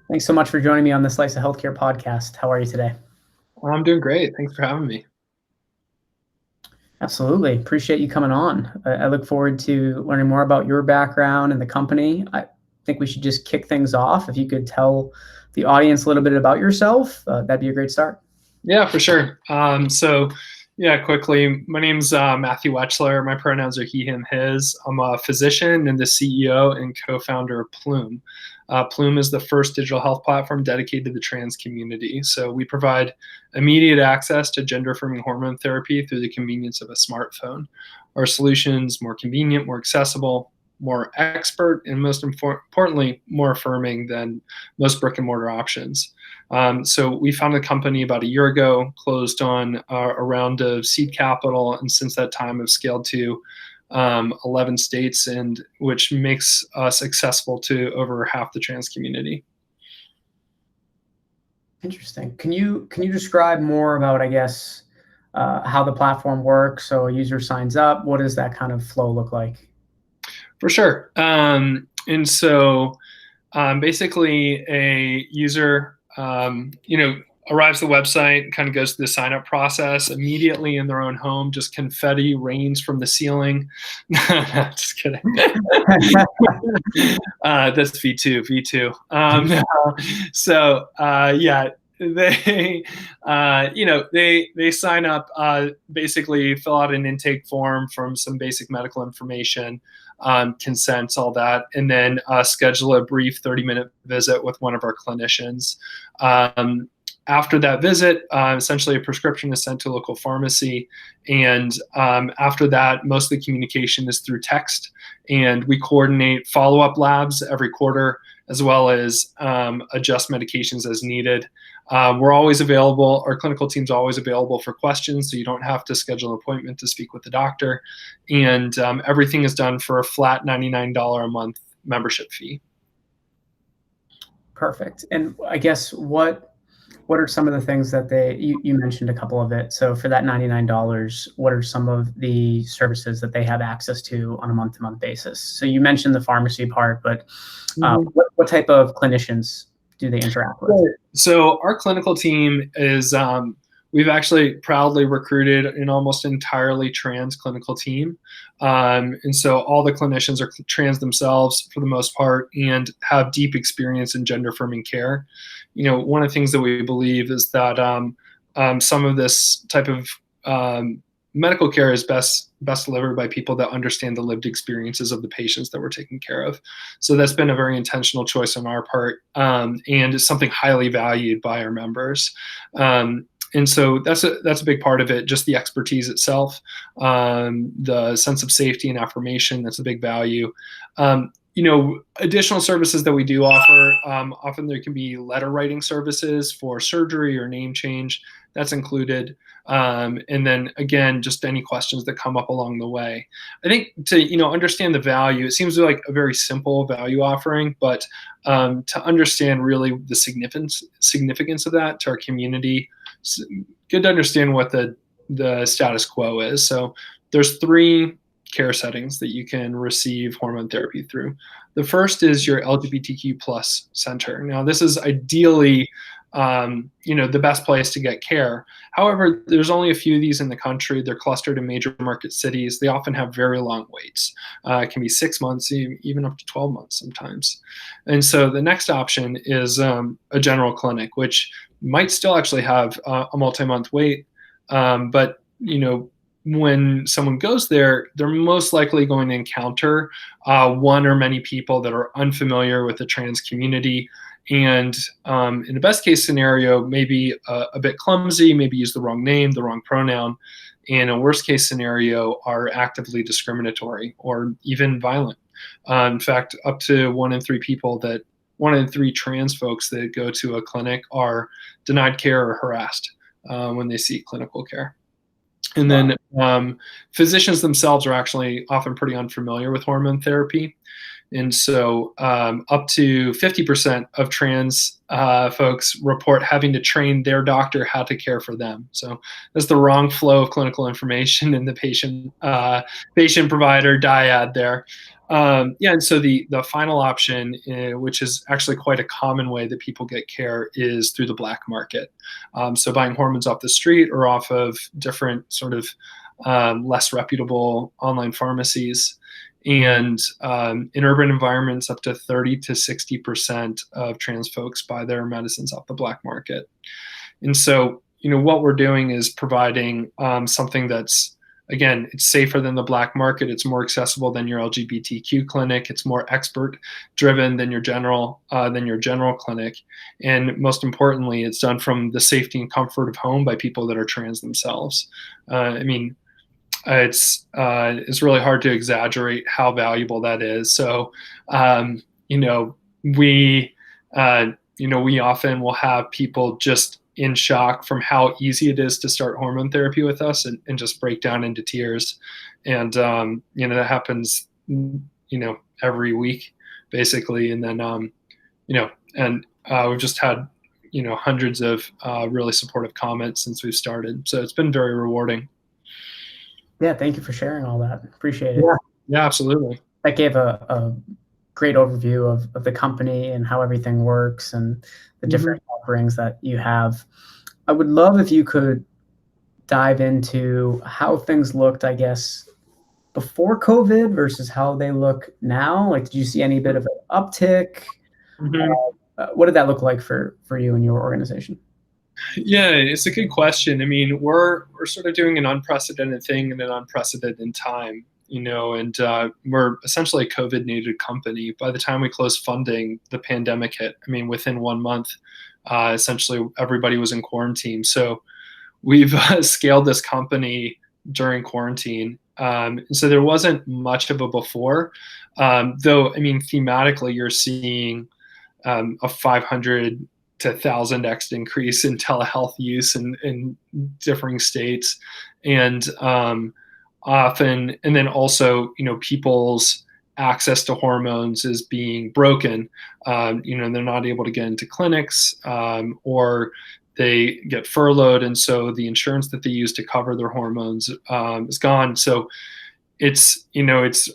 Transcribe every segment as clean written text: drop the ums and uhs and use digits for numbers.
Thanks so much for joining me on the Slice of Healthcare podcast. How are you today? I'm doing great. Thanks for having me. Absolutely. Appreciate you coming on. I look forward to learning more about your background and the company. I think we should just kick things off. If you could tell the audience a little bit about yourself, that'd be a great start. Yeah, for sure. Quickly, my name's Matthew Wetschler. My pronouns are he, him, his. I'm a physician and the CEO and co-founder of Plume. Plume is the first digital health platform dedicated to the trans community. So we provide immediate access to gender-affirming hormone therapy through the convenience of a smartphone. Our solution's more convenient, more accessible, more expert, and most importantly, more affirming than most brick-and-mortar options. So we founded the company about a year ago, closed on a round of seed capital, and since that time have scaled to 11 states, and which makes us accessible to over half the trans community. Interesting. Can you describe more about, I guess, how the platform works? So a user signs up. What does that kind of flow look like? For sure. Basically, a user arrives at the website, kind of goes through the sign up process immediately in their own home. Just confetti rains from the ceiling. No, just kidding. That's V2. They sign up, basically fill out an intake form from some basic medical information, consents, all that, and then schedule a brief 30-minute visit with one of our clinicians. After that visit, essentially a prescription is sent to a local pharmacy, and after that, most of the communication is through text, and we coordinate follow-up labs every quarter, as well as adjust medications as needed. We're always available. Our clinical team's always available for questions, so you don't have to schedule an appointment to speak with the doctor. And everything is done for a flat $99 a month membership fee. Perfect. And I guess what are some of the things that you mentioned a couple of it. So for that $99, what are some of the services that they have access to on a month-to-month basis? So you mentioned the pharmacy part, but what type of clinicians do they interact with? So our clinical team is, we've actually proudly recruited an almost entirely trans clinical team. And so all the clinicians are trans themselves for the most part and have deep experience in gender affirming care. One of the things that we believe is that some of this type of medical care is best delivered by people that understand the lived experiences of the patients that we're taking care of. So that's been a very intentional choice on our part, and it's something highly valued by our members. And so that's a big part of it, just the expertise itself, the sense of safety and affirmation, that's a big value. Additional services that we do offer, often there can be letter writing services for surgery or name change, that's included. And then again, just any questions that come up along the way. I think to understand the value, it seems like a very simple value offering, but to understand really the significance of that to our community, it's good to understand what the status quo is. So there's 3 care settings that you can receive hormone therapy through. The first is your LGBTQ plus center. Now, this is ideally the best place to get care. However, there's only a few of these in the country. They're clustered in major market cities. They often have very long waits. It can be 6 months, even up to 12 months sometimes. And so the next option is a general clinic, which might still actually have a multi-month wait, but when someone goes there, they're most likely going to encounter one or many people that are unfamiliar with the trans community, and in the best case scenario, maybe a bit clumsy, maybe use the wrong name, the wrong pronoun. In a worst case scenario, are actively discriminatory or even violent. In fact, up to 1 in 3 trans folks that go to a clinic are denied care or harassed when they seek clinical care. And then physicians themselves are actually often pretty unfamiliar with hormone therapy. And so up to 50% of trans folks report having to train their doctor how to care for them. So that's the wrong flow of clinical information in the patient provider dyad there. Yeah, and so the final option, which is actually quite a common way that people get care, is through the black market. So buying hormones off the street or off of different sort of less reputable online pharmacies. And in urban environments, up to 30 to 60% of trans folks buy their medicines off the black market. And so, what we're doing is providing something that's, again, it's safer than the black market. It's more accessible than your LGBTQ clinic. It's more expert driven than your general clinic. And most importantly, it's done from the safety and comfort of home by people that are trans themselves. It's really hard to exaggerate how valuable that is. So, we often will have people just in shock from how easy it is to start hormone therapy with us and just break down into tears. And, that happens, every week basically. And then, we've just had, hundreds of really supportive comments since we've started. So it's been very rewarding. Yeah, thank you for sharing all that. Appreciate it. Yeah, absolutely. That gave a great overview of the company and how everything works and the different offerings that you have. I would love if you could dive into how things looked, I guess, before COVID versus how they look now. Like, did you see any bit of an uptick? What did that look like for you and your organization? Yeah, it's a good question. I mean, we're sort of doing an unprecedented thing in an unprecedented time, and we're essentially a COVID native company. By the time we closed funding, the pandemic hit. I mean, within 1 month, essentially everybody was in quarantine. So we've scaled this company during quarantine. So there wasn't much of a before, though, I mean, thematically, you're seeing a 500 to 1,000x increase in telehealth use in differing states, and often, and then also, people's access to hormones is being broken. They're not able to get into clinics, or they get furloughed, and so the insurance that they use to cover their hormones is gone. So it's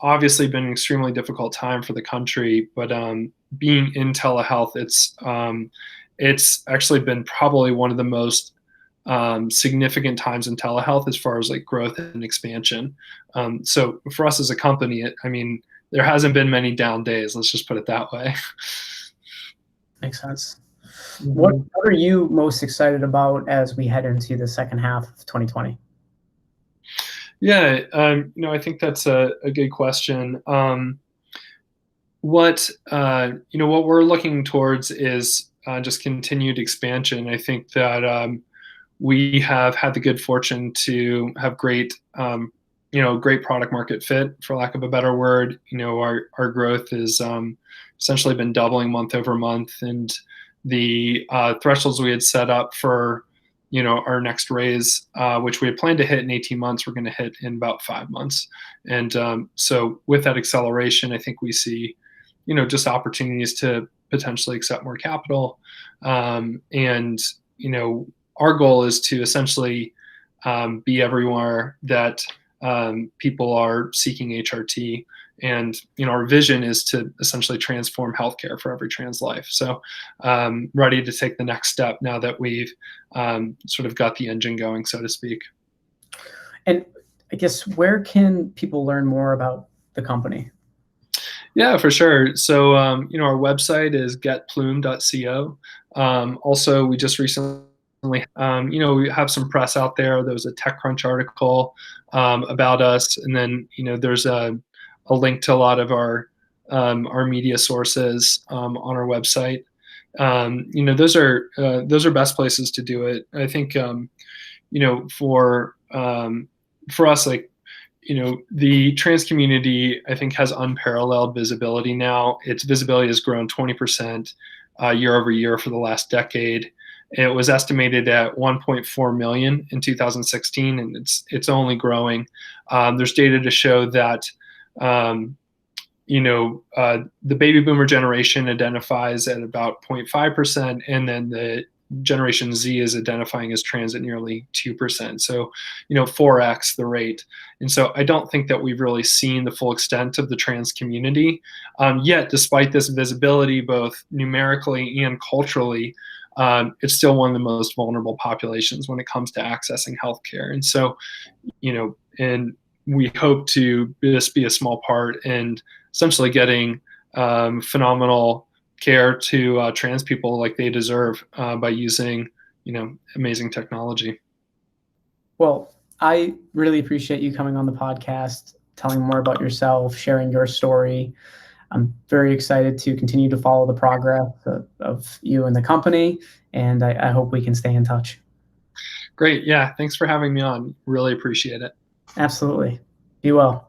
obviously been an extremely difficult time for the country, but being in telehealth, it's actually been probably one of the most significant times in telehealth as far as like growth and expansion. So for us as a company, there hasn't been many down days. Let's just put it that way. Makes sense. What are you most excited about as we head into the second half of 2020? Yeah, I think that's a good question. What we're looking towards is just continued expansion. I think that we have had the good fortune to have great product market fit, for lack of a better word. Our growth is essentially been doubling month over month, and the thresholds we had set up for our next raise, which we had planned to hit in 18 months, we're going to hit in about 5 months. And so with that acceleration, I think we see just opportunities to potentially accept more capital. And our goal is to essentially be everywhere that people are seeking HRT. And our vision is to essentially transform healthcare for every trans life. So ready to take the next step now that we've sort of got the engine going, so to speak. And I guess, where can people learn more about the company? Yeah, for sure. So our website is getplume.co. Also, we just recently we have some press out there. There was a TechCrunch article about us, and then there's a link to a lot of our media sources on our website. Those are best places to do it. I think for us, like the trans community, I think, has unparalleled visibility now. Its visibility has grown 20% year over year for the last decade. It was estimated at 1.4 million in 2016, and it's only growing. There's data to show that the baby boomer generation identifies at about 0.5%, and then the Generation Z is identifying as trans at nearly 2%. So, 4x the rate. And so I don't think that we've really seen the full extent of the trans community yet, despite this visibility, both numerically and culturally. It's still one of the most vulnerable populations when it comes to accessing healthcare. And so, and we hope to just be a small part in essentially getting phenomenal care to trans people like they deserve by using, amazing technology. Well, I really appreciate you coming on the podcast, telling more about yourself, sharing your story. I'm very excited to continue to follow the progress of you and the company, and I hope we can stay in touch. Great. Yeah. Thanks for having me on. Really appreciate it. Absolutely. Be well.